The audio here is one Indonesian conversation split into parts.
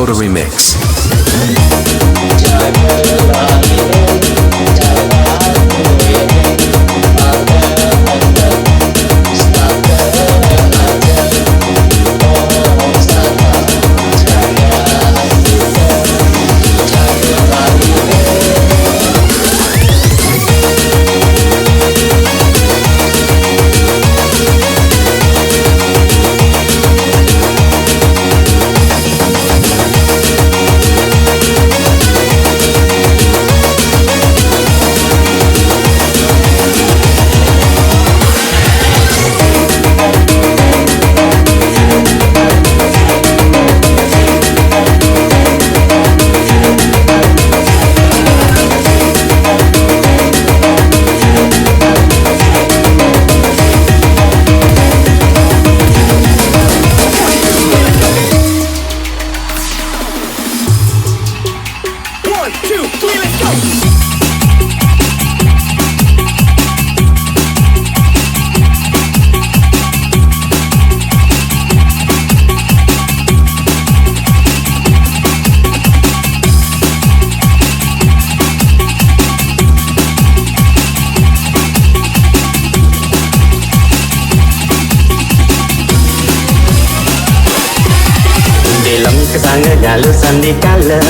Coda Remix. Kesangannya lusan di kala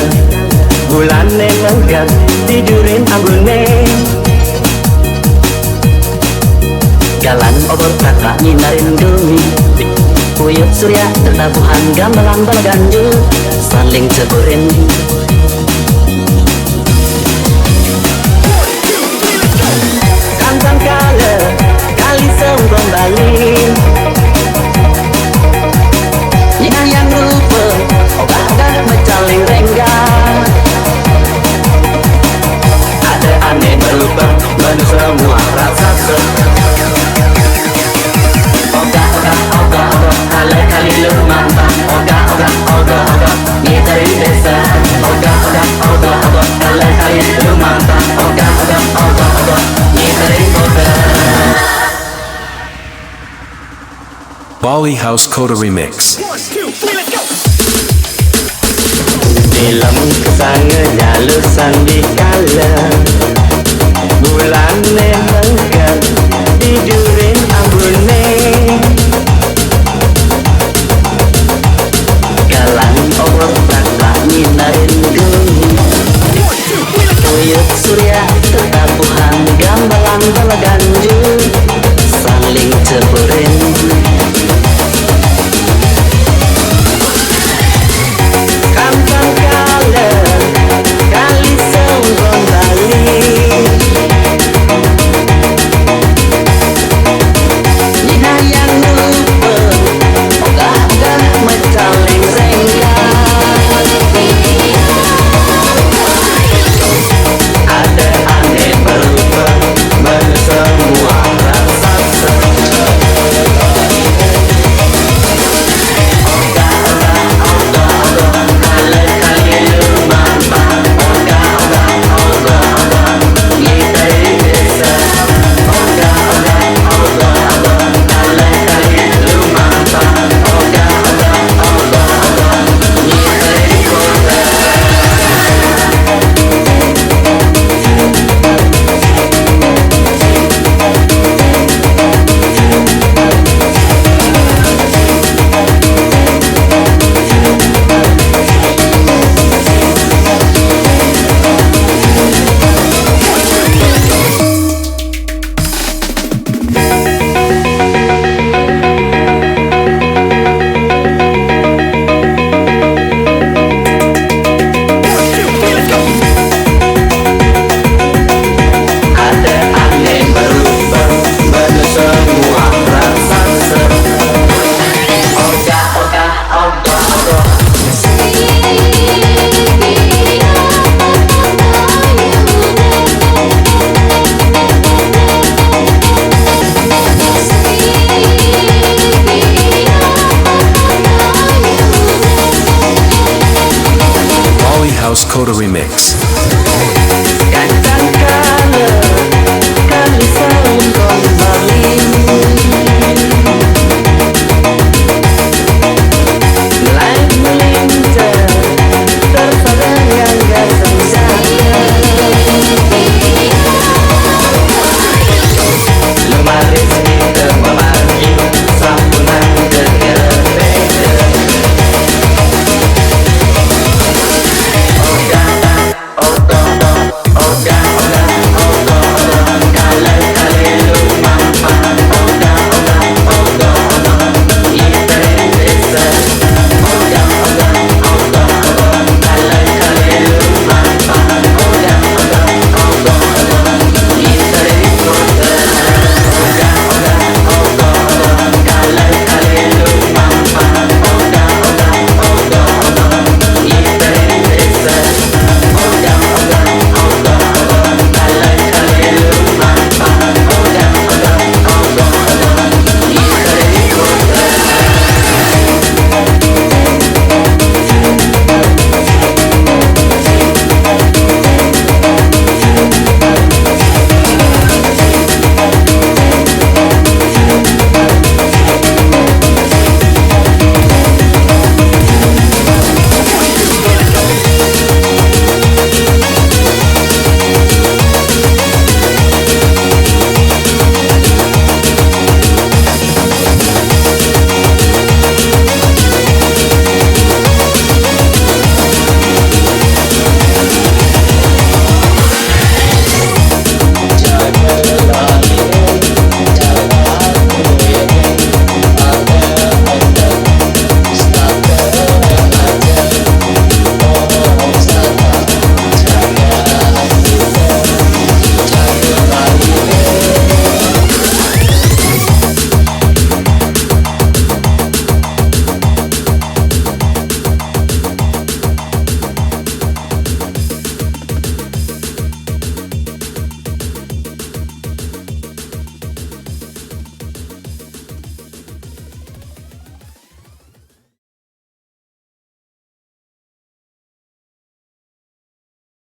bulane menggang tidurin ambune galan obor kakak nyinarin bumi uyuk surya tetabuhan gamelan balaganju saling ceburin kantang kala kali sembong balik yang lupa ogah mecaling renggang ada aneh berubah menu semua rasa ogah kali lu mantap ogah ngitari desa ogah kali lu mantap ogah ngitari kota Bali House Coda Remix. Film kesangannya lusan di kala bulane menggang tidurin ambune galang obor kakak nyinarin gumi uyuk surya tetabuhan gambalan balaganju saling ceburin Coda Remix.